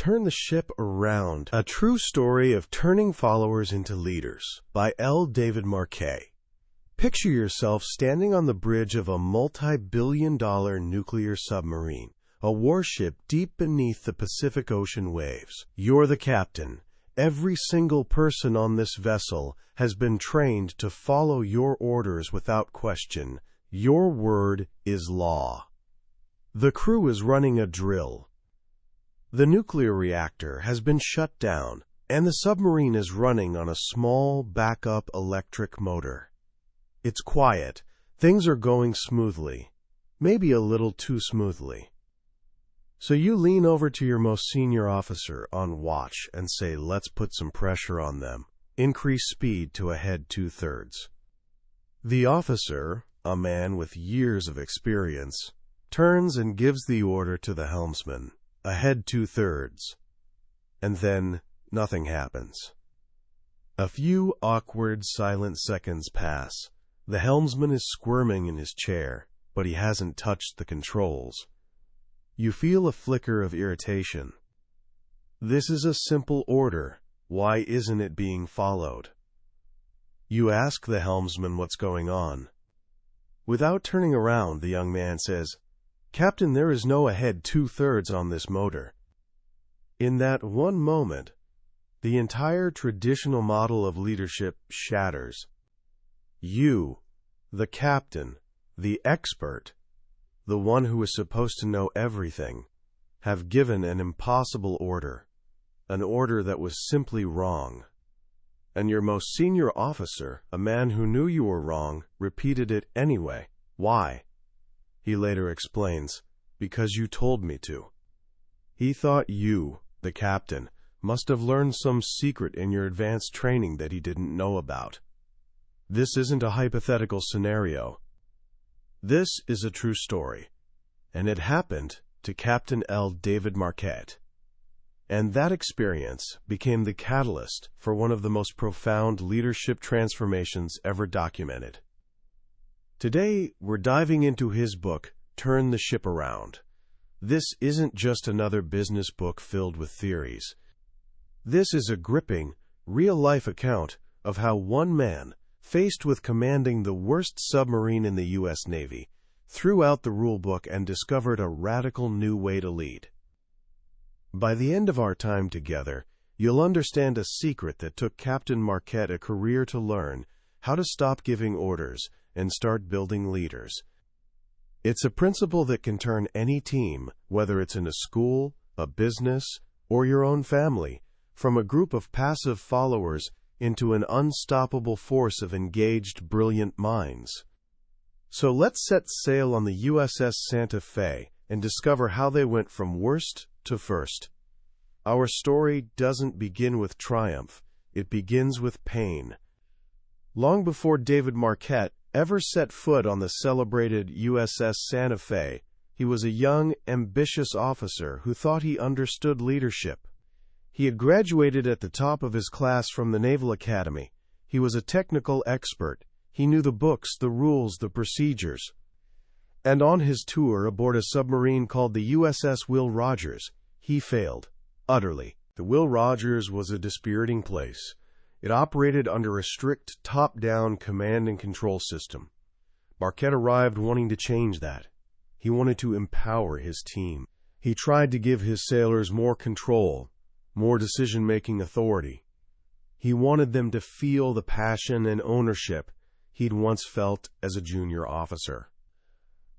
Turn the Ship Around, A True Story of Turning Followers into Leaders by L. David Marquet. Picture yourself standing on the bridge of a multi-billion-dollar nuclear submarine, a warship deep beneath the Pacific Ocean waves. You're the captain. Every single person on this vessel has been trained to follow your orders without question. Your word is law. The crew is running a drill. The nuclear reactor has been shut down, and the submarine is running on a small backup electric motor. It's quiet. Things are going smoothly, maybe a little too smoothly. So you lean over to your most senior officer on watch and say, "Let's put some pressure on them. Increase speed to a head 2/3." The officer, a man with years of experience, turns and gives the order to the helmsman, a head 2/3. And then nothing happens. A few awkward, silent seconds pass. The helmsman is squirming in his chair, but he hasn't touched the controls. You feel a flicker of irritation. This is a simple order. Why isn't it being followed? You ask the helmsman what's going on. Without turning around, the young man says, "Captain, there is no ahead 2/3 on this motor." In that one moment, the entire traditional model of leadership shatters. You, the captain, the expert, the one who is supposed to know everything, have given an impossible order, an order that was simply wrong. And your most senior officer, a man who knew you were wrong, repeated it anyway. Why? He later explains, "Because you told me to." He thought you, the captain, must have learned some secret in your advanced training that he didn't know about. This isn't a hypothetical scenario. This is a true story, and it happened to Captain L. David Marquet. And that experience became the catalyst for one of the most profound leadership transformations ever documented. Today, we're diving into his book, Turn the Ship Around. This isn't just another business book filled with theories. This is a gripping, real-life account of how one man, faced with commanding the worst submarine in the U.S. Navy, threw out the rulebook and discovered a radical new way to lead. By the end of our time together, you'll understand a secret that took Captain Marquet a career to learn: how to stop giving orders and start building leaders. It's a principle that can turn any team, whether it's in a school, a business, or your own family, from a group of passive followers into an unstoppable force of engaged, brilliant minds. So let's set sail on the USS Santa Fe and discover how they went from worst to first. Our story doesn't begin with triumph. It begins with pain. Long before David Marquet ever set foot on the celebrated USS Santa Fe, he was a young, ambitious officer who thought he understood leadership. He had graduated at the top of his class from the Naval Academy. He was a technical expert. He knew the books, the rules, the procedures. And on his tour aboard a submarine called the USS Will Rogers, he failed, utterly. The Will Rogers was a dispiriting place. It operated under a strict top-down command and control system. Marquet arrived wanting to change that. He wanted to empower his team. He tried to give his sailors more control, more decision-making authority. He wanted them to feel the passion and ownership he'd once felt as a junior officer.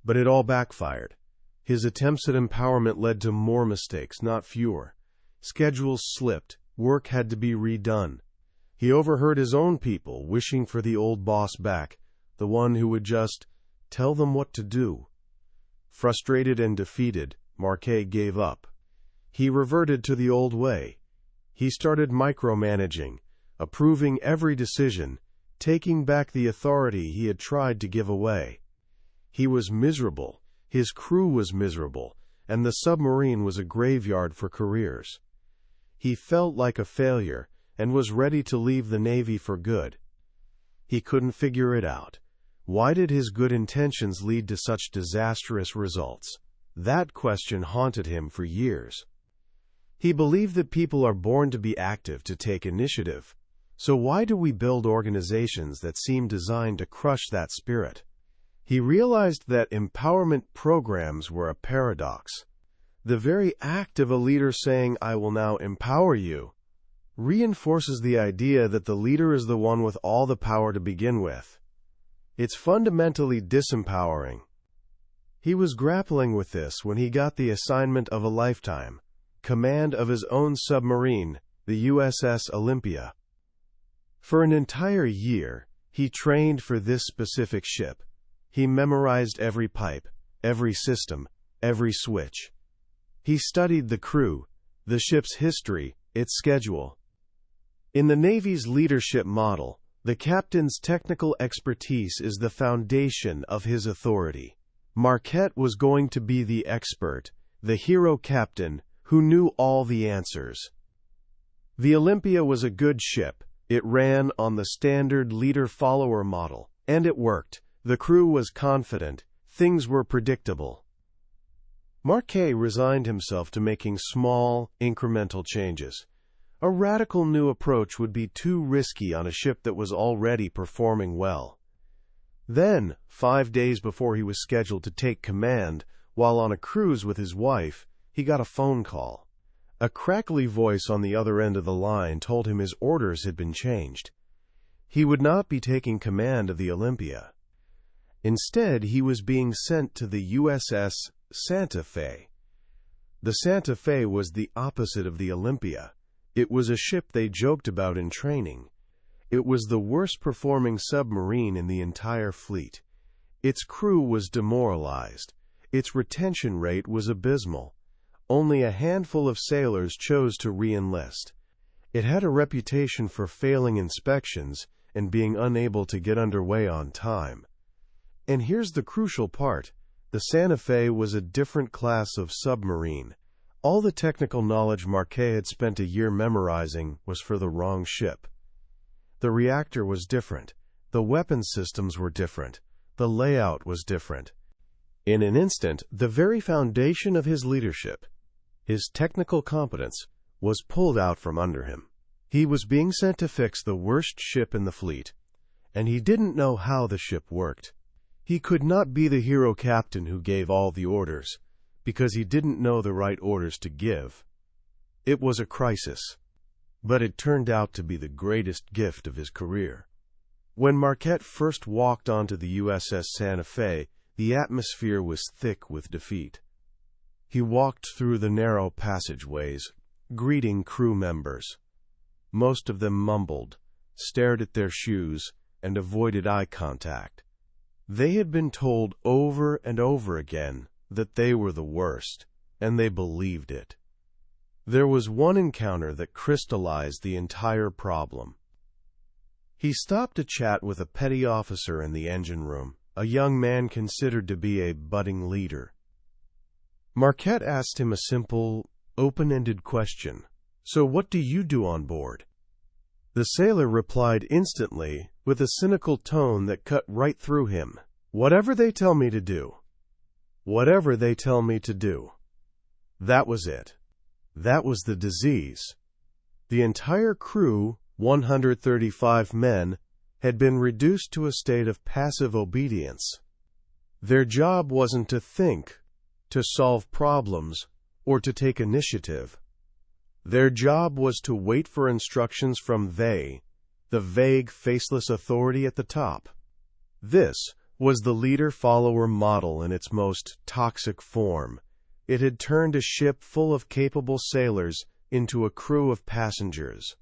But it all backfired. His attempts at empowerment led to more mistakes, not fewer. Schedules slipped. Work had to be redone. He overheard his own people wishing for the old boss back, the one who would just tell them what to do. Frustrated and defeated, Marquet gave up. He reverted to the old way. He started micromanaging, approving every decision, taking back the authority he had tried to give away. He was miserable, his crew was miserable, and the submarine was a graveyard for careers. He felt like a failure and was ready to leave the Navy for good. He couldn't figure it out. Why did his good intentions lead to such disastrous results? That question haunted him for years. He believed that people are born to be active, to take initiative. So why do we build organizations that seem designed to crush that spirit? He realized that empowerment programs were a paradox. The very act of a leader saying, "I will now empower you," reinforces the idea that the leader is the one with all the power to begin with. It's fundamentally disempowering. He was grappling with this when he got the assignment of a lifetime, command of his own submarine, the USS Olympia. For an entire year, he trained for this specific ship. He memorized every pipe, every system, every switch. He studied the crew, the ship's history, its schedule. In the Navy's leadership model, the captain's technical expertise is the foundation of his authority. Marquet was going to be the expert, the hero captain, who knew all the answers. The Olympia was a good ship. It ran on the standard leader-follower model, and it worked. The crew was confident. Things were predictable. Marquet resigned himself to making small, incremental changes. A radical new approach would be too risky on a ship that was already performing well. Then, 5 days before he was scheduled to take command, while on a cruise with his wife, he got a phone call. A crackly voice on the other end of the line told him his orders had been changed. He would not be taking command of the Olympia. Instead, he was being sent to the USS Santa Fe. The Santa Fe was the opposite of the Olympia. It was a ship they joked about in training. It was the worst-performing submarine in the entire fleet. Its crew was demoralized. Its retention rate was abysmal. Only a handful of sailors chose to re-enlist. It had a reputation for failing inspections and being unable to get underway on time. And here's the crucial part. The Santa Fe was a different class of submarine. All the technical knowledge Marquet had spent a year memorizing was for the wrong ship. The reactor was different. The weapon systems were different. The layout was different. In an instant, the very foundation of his leadership, his technical competence, was pulled out from under him. He was being sent to fix the worst ship in the fleet, and he didn't know how the ship worked. He could not be the hero captain who gave all the orders, because he didn't know the right orders to give. It was a crisis. But it turned out to be the greatest gift of his career. When Marquet first walked onto the USS Santa Fe, the atmosphere was thick with defeat. He walked through the narrow passageways, greeting crew members. Most of them mumbled, stared at their shoes, and avoided eye contact. They had been told over and over again that they were the worst, and they believed it. There was one encounter that crystallized the entire problem. He stopped to chat with a petty officer in the engine room, a young man considered to be a budding leader. Marquet asked him a simple, open-ended question. "So what do you do on board?" The sailor replied instantly, with a cynical tone that cut right through him. "Whatever they tell me to do. Whatever they tell me to do." That was it. That was the disease. The entire crew, 135 men, had been reduced to a state of passive obedience. Their job wasn't to think, to solve problems, or to take initiative. Their job was to wait for instructions from they, the vague, faceless authority at the top. This was the leader-follower model in its most toxic form. It had turned a ship full of capable sailors into a crew of passengers.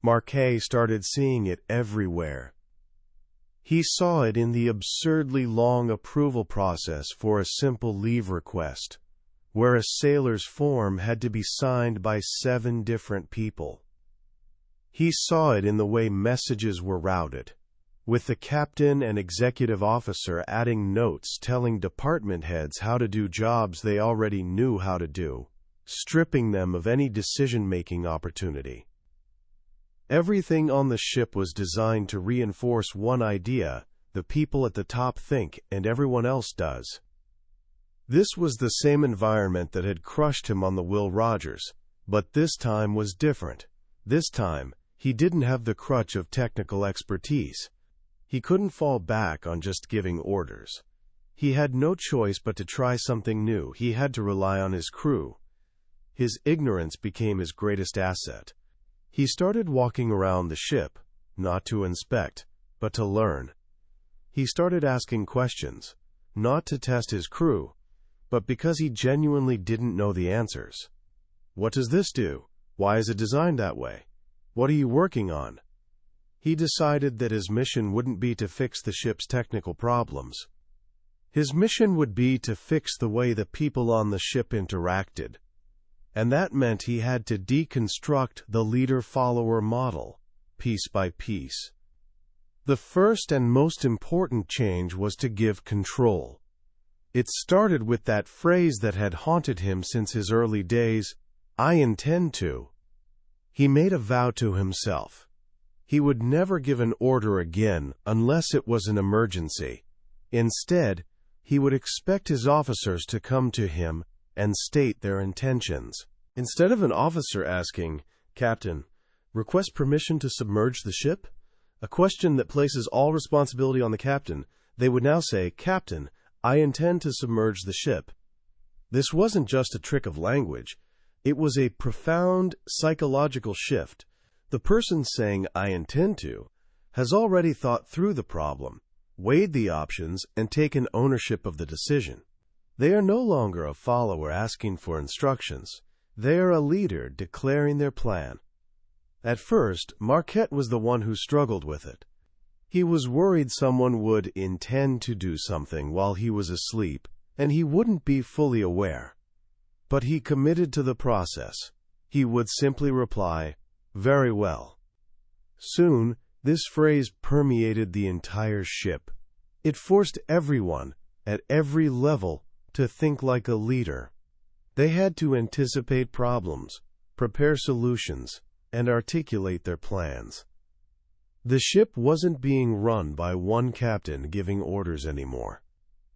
Marquet started seeing it everywhere. He saw it in the absurdly long approval process for a simple leave request, where a sailor's form had to be signed by 7 different people. He saw it in the way messages were routed, with the captain and executive officer adding notes telling department heads how to do jobs they already knew how to do, stripping them of any decision-making opportunity. Everything on the ship was designed to reinforce one idea: the people at the top think, and everyone else does. This was the same environment that had crushed him on the Will Rogers. But this time was different. This time, he didn't have the crutch of technical expertise. He couldn't fall back on just giving orders. He had no choice but to try something new. He had to rely on his crew. His ignorance became his greatest asset. He started walking around the ship, not to inspect, but to learn. He started asking questions, not to test his crew, but because he genuinely didn't know the answers. What does this do? Why is it designed that way? What are you working on? He decided that his mission wouldn't be to fix the ship's technical problems. His mission would be to fix the way the people on the ship interacted. And that meant he had to deconstruct the leader-follower model, piece by piece. The first and most important change was to give control. It started with that phrase that had haunted him since his early days, "I intend to." He made a vow to himself. He would never give an order again unless it was an emergency. Instead, he would expect his officers to come to him and state their intentions. Instead of an officer asking, "Captain, request permission to submerge the ship?" a question that places all responsibility on the captain, they would now say, "Captain, I intend to submerge the ship." This wasn't just a trick of language. It was a profound psychological shift. The person saying, "I intend to," has already thought through the problem, weighed the options, and taken ownership of the decision. They are no longer a follower asking for instructions. They are a leader declaring their plan. At first, Marquet was the one who struggled with it. He was worried someone would intend to do something while he was asleep, and he wouldn't be fully aware. But he committed to the process. He would simply reply, "Very well." Soon, this phrase permeated the entire ship. It forced everyone, at every level, to think like a leader. They had to anticipate problems, prepare solutions, and articulate their plans. The ship wasn't being run by one captain giving orders anymore.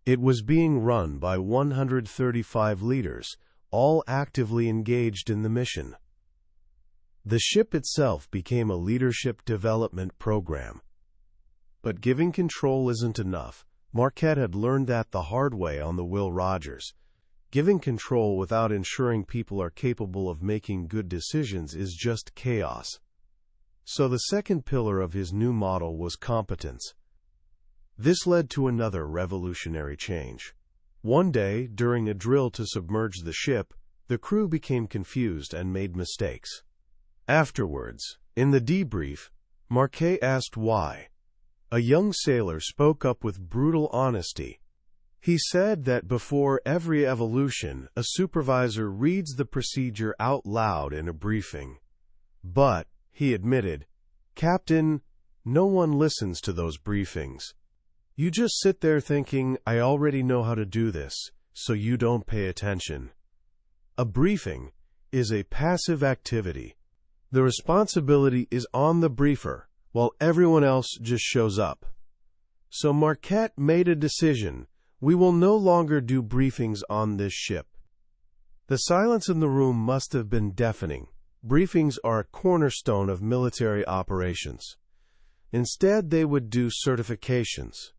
It was being run by 135 leaders, all actively engaged in the mission. The ship itself became a leadership development program. But giving control isn't enough. Marquet had learned that the hard way on the Will Rogers. Giving control without ensuring people are capable of making good decisions is just chaos. So the second pillar of his new model was competence. This led to another revolutionary change. One day, during a drill to submerge the ship, the crew became confused and made mistakes. Afterwards, in the debrief, Marquet asked why. A young sailor spoke up with brutal honesty. He said that before every evolution, a supervisor reads the procedure out loud in a briefing. But, he admitted, "Captain, no one listens to those briefings. You just sit there thinking, 'I already know how to do this,' so you don't pay attention." A briefing is a passive activity. The responsibility is on the briefer, while everyone else just shows up. So Marquet made a decision. We will no longer do briefings on this ship. The silence in the room must have been deafening. Briefings are a cornerstone of military operations. Instead, they would do certifications.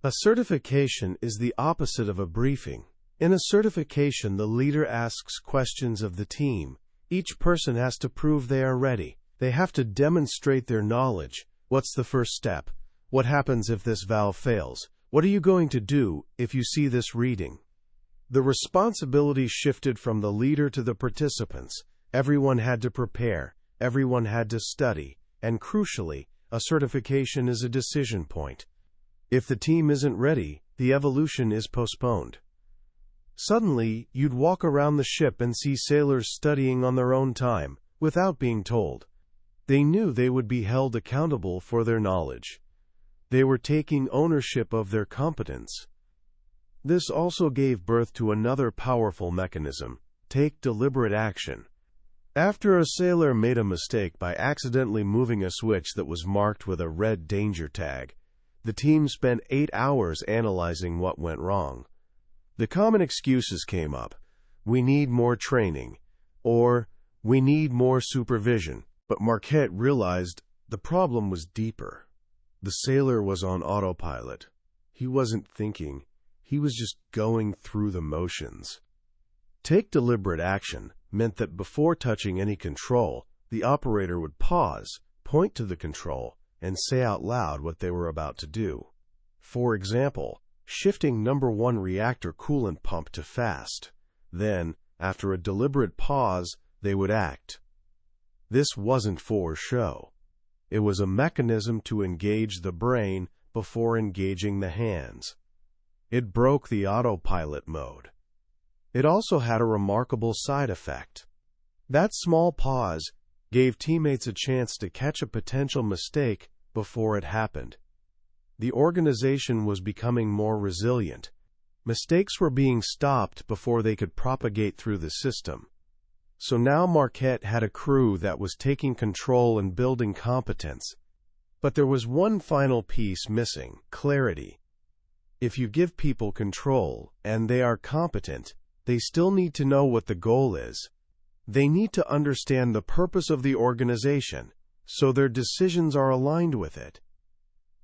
A certification is the opposite of a briefing. In a certification, the leader asks questions of the team. Each person has to prove they are ready. They have to demonstrate their knowledge. What's the first step? What happens if this valve fails? What are you going to do if you see this reading? The responsibility shifted from the leader to the participants. Everyone had to prepare, everyone had to study, and crucially, a certification is a decision point. If the team isn't ready, the evolution is postponed. Suddenly, you'd walk around the ship and see sailors studying on their own time, without being told. They knew they would be held accountable for their knowledge. They were taking ownership of their competence. This also gave birth to another powerful mechanism: take deliberate action. After a sailor made a mistake by accidentally moving a switch that was marked with a red danger tag, the team spent 8 hours analyzing what went wrong. The common excuses came up. We need more training. Or, We need more supervision. But Marquet realized the problem was deeper. The sailor was on autopilot. He wasn't thinking. He was just going through the motions. Take deliberate action meant that before touching any control, the operator would pause, point to the control, and say out loud what they were about to do. For example, shifting number 1 reactor coolant pump to fast. Then, after a deliberate pause, they would act. This wasn't for show. It was a mechanism to engage the brain before engaging the hands. It broke the autopilot mode. It also had a remarkable side effect. That small pause gave teammates a chance to catch a potential mistake before it happened. The organization was becoming more resilient. Mistakes were being stopped before they could propagate through the system. So now Marquet had a crew that was taking control and building competence. But there was one final piece missing: clarity. If you give people control, and they are competent, they still need to know what the goal is. They need to understand the purpose of the organization, so their decisions are aligned with it.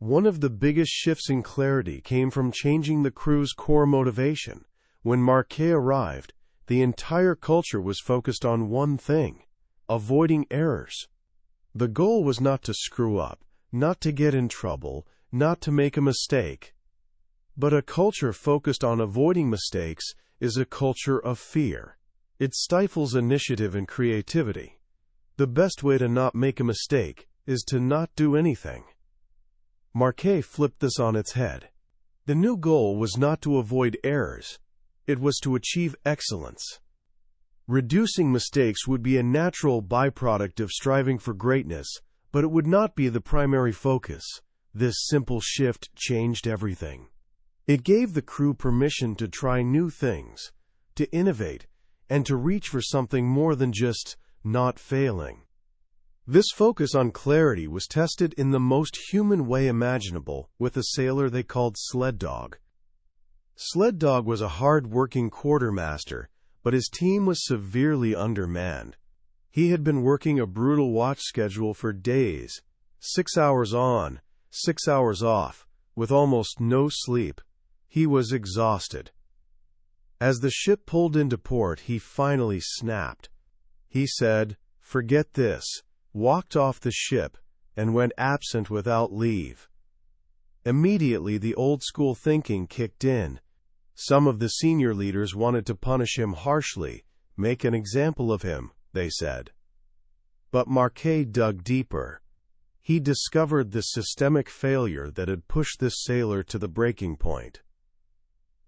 One of the biggest shifts in clarity came from changing the crew's core motivation. When Marquet arrived, the entire culture was focused on one thing: avoiding errors. The goal was not to screw up, not to get in trouble, not to make a mistake. But a culture focused on avoiding mistakes is a culture of fear. It stifles initiative and creativity. The best way to not make a mistake is to not do anything. Marquet flipped this on its head. The new goal was not to avoid errors. It was to achieve excellence. Reducing mistakes would be a natural byproduct of striving for greatness, but it would not be the primary focus. This simple shift changed everything. It gave the crew permission to try new things, to innovate, and to reach for something more than just not failing. This focus on clarity was tested in the most human way imaginable with a sailor they called Sled Dog. Sled Dog was a hard-working quartermaster, but his team was severely undermanned. He had been working a brutal watch schedule for days, 6 hours on, 6 hours off, with almost no sleep. He was exhausted. As the ship pulled into port, he finally snapped. He said, "Forget this," walked off the ship, and went absent without leave. Immediately, the old-school thinking kicked in. Some of the senior leaders wanted to punish him harshly, make an example of him, they said. But Marquet dug deeper. He discovered the systemic failure that had pushed this sailor to the breaking point.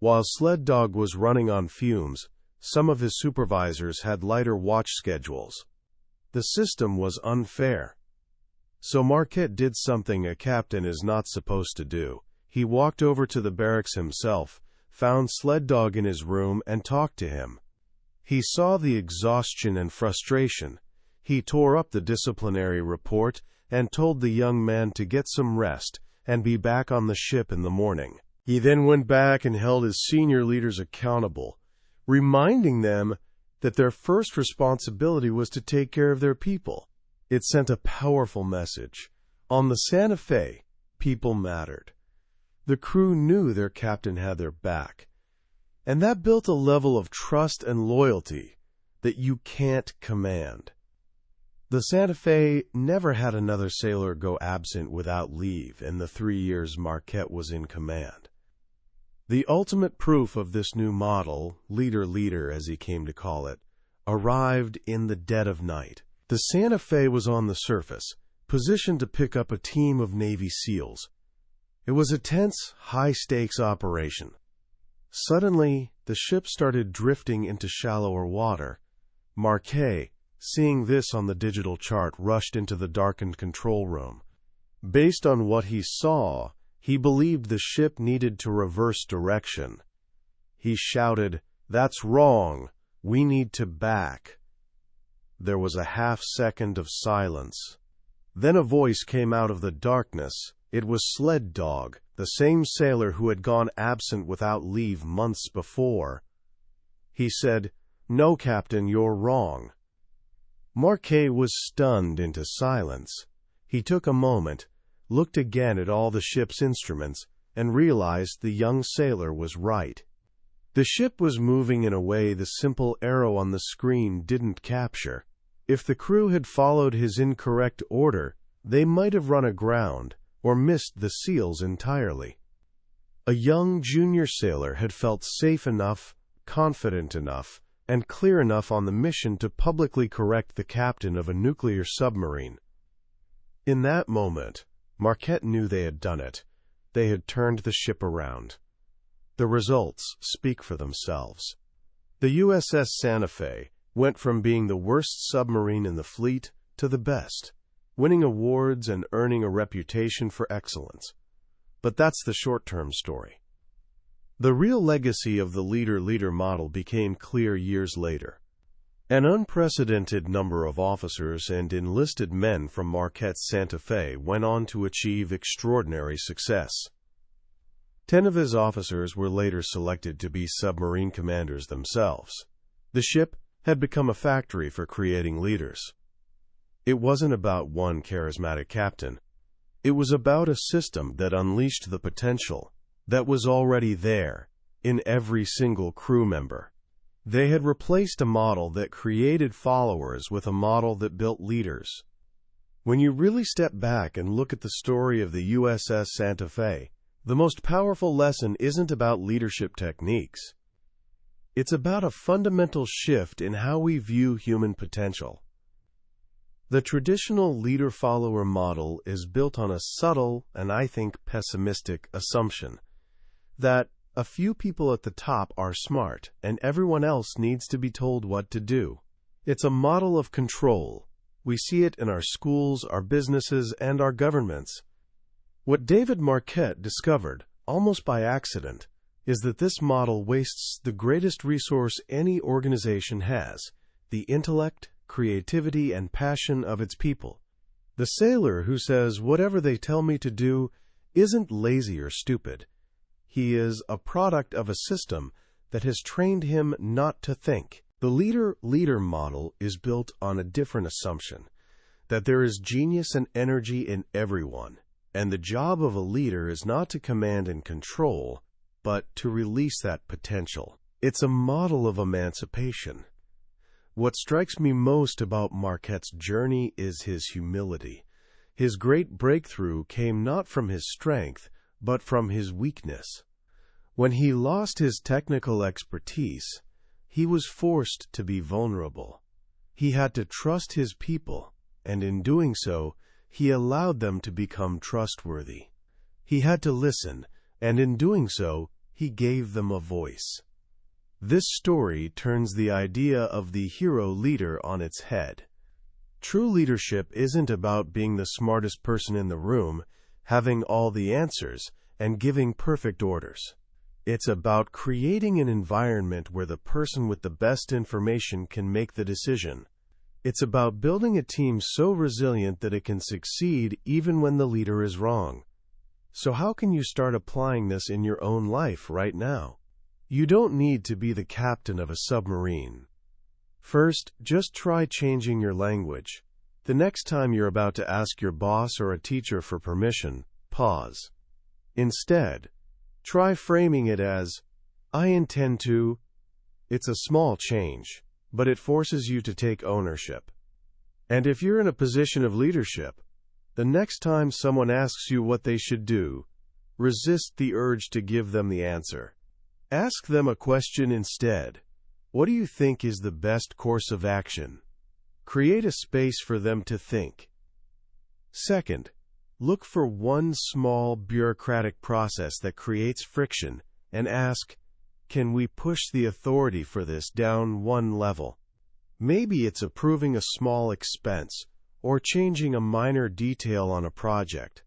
While Sled Dog was running on fumes, some of his supervisors had lighter watch schedules. The system was unfair. So Marquet did something a captain is not supposed to do. He walked over to the barracks himself, found Sled Dog in his room, and talked to him. He saw the exhaustion and frustration. He tore up the disciplinary report and told the young man to get some rest and be back on the ship in the morning. He then went back and held his senior leaders accountable, reminding them that their first responsibility was to take care of their people. It sent a powerful message. On the Santa Fe, people mattered. The crew knew their captain had their back, and that built a level of trust and loyalty that you can't command. The Santa Fe never had another sailor go absent without leave in the 3 years Marquet was in command. The ultimate proof of this new model, leader as he came to call it, arrived in the dead of night. The Santa Fe was on the surface, positioned to pick up a team of Navy SEALs. It was a tense, high-stakes operation. Suddenly, the ship started drifting into shallower water. Marquet, seeing this on the digital chart, rushed into the darkened control room. Based on what he saw, he believed the ship needed to reverse direction. He shouted, "That's wrong! We need to back!" There was a half-second of silence. Then a voice came out of the darkness. It was Sled Dog, the same sailor who had gone absent without leave months before. He said, "No, Captain, you're wrong." Marquet was stunned into silence. He took a moment, looked again at all the ship's instruments, and realized the young sailor was right. The ship was moving in a way the simple arrow on the screen didn't capture. If the crew had followed his incorrect order, they might have run aground or missed the seals entirely. A young junior sailor had felt safe enough, confident enough, and clear enough on the mission to publicly correct the captain of a nuclear submarine. In that moment, Marquet knew they had done it. They had turned the ship around. The results speak for themselves. The USS Santa Fe went from being the worst submarine in the fleet to the best, winning awards and earning a reputation for excellence. But that's the short-term story. The real legacy of the leader-leader model became clear years later. An unprecedented number of officers and enlisted men from Marquette's Santa Fe went on to achieve extraordinary success. 10 of his officers were later selected to be submarine commanders themselves. The ship had become a factory for creating leaders. It wasn't about one charismatic captain. It was about a system that unleashed the potential that was already there in every single crew member. They had replaced a model that created followers with a model that built leaders. When you really step back and look at the story of the USS Santa Fe, the most powerful lesson isn't about leadership techniques. It's about a fundamental shift in how we view human potential. The traditional leader-follower model is built on a subtle and, I think, pessimistic assumption that a few people at the top are smart and everyone else needs to be told what to do. It's a model of control. We see it in our schools, our businesses, and our governments. What David Marquet discovered, almost by accident, is that this model wastes the greatest resource any organization has, the intellect, creativity, and passion of its people. The sailor who says, "Whatever they tell me to do," isn't lazy or stupid. He is a product of a system that has trained him not to think. The leader-leader model is built on a different assumption, that there is genius and energy in everyone, and the job of a leader is not to command and control, but to release that potential. It's a model of emancipation. What strikes me most about Marquette's journey is his humility. His great breakthrough came not from his strength, but from his weakness. When he lost his technical expertise, he was forced to be vulnerable. He had to trust his people, and in doing so, he allowed them to become trustworthy. He had to listen, and in doing so, he gave them a voice. This story turns the idea of the hero leader on its head. True leadership isn't about being the smartest person in the room, having all the answers, and giving perfect orders. It's about creating an environment where the person with the best information can make the decision. It's about building a team so resilient that it can succeed even when the leader is wrong. So how can you start applying this in your own life right now? You don't need to be the captain of a submarine. First, just try changing your language. The next time you're about to ask your boss or a teacher for permission, pause. Instead, try framing it as, "I intend to." It's a small change, but it forces you to take ownership. And if you're in a position of leadership, the next time someone asks you what they should do, resist the urge to give them the answer. Ask them a question instead. What do you think is the best course of action? Create a space for them to think. Second, look for one small bureaucratic process that creates friction and ask, can we push the authority for this down one level? Maybe it's approving a small expense or changing a minor detail on a project.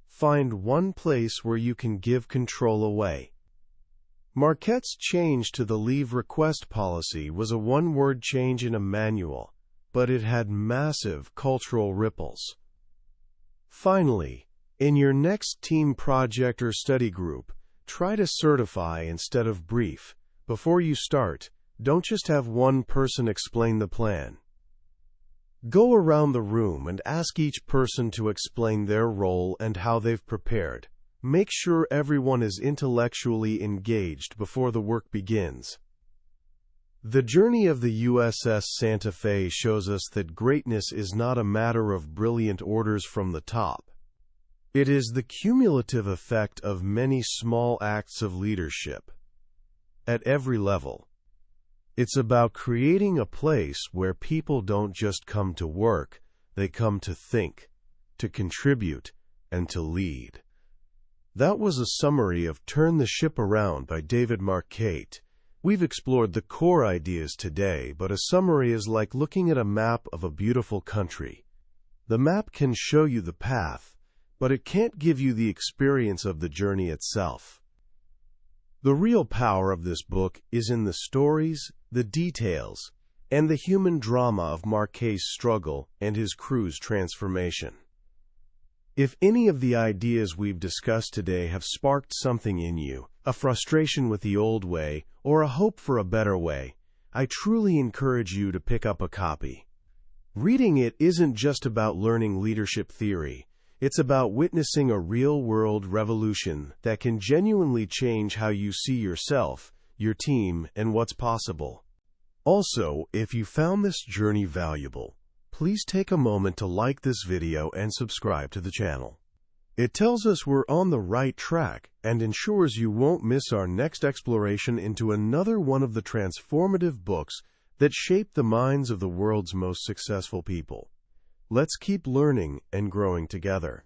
Find one place where you can give control away. Marquette's change to the leave request policy was a one-word change in a manual, but it had massive cultural ripples. Finally, in your next team project or study group, try to certify instead of brief. Before you start, don't just have one person explain the plan. Go around the room and ask each person to explain their role and how they've prepared. Make sure everyone is intellectually engaged before the work begins. The journey of the USS Santa Fe shows us that greatness is not a matter of brilliant orders from the top. It is the cumulative effect of many small acts of leadership. At every level. It's about creating a place where people don't just come to work, they come to think, to contribute, and to lead. That was a summary of Turn the Ship Around by David Marquet. We've explored the core ideas today, but a summary is like looking at a map of a beautiful country. The map can show you the path, but it can't give you the experience of the journey itself. The real power of this book is in the stories, the details, and the human drama of Marquet's struggle and his crew's transformation. If any of the ideas we've discussed today have sparked something in you, a frustration with the old way, or a hope for a better way, I truly encourage you to pick up a copy. Reading it isn't just about learning leadership theory. It's about witnessing a real-world revolution that can genuinely change how you see yourself, your team, and what's possible. Also, if you found this journey valuable, please take a moment to like this video and subscribe to the channel. It tells us we're on the right track and ensures you won't miss our next exploration into another one of the transformative books that shaped the minds of the world's most successful people. Let's keep learning and growing together.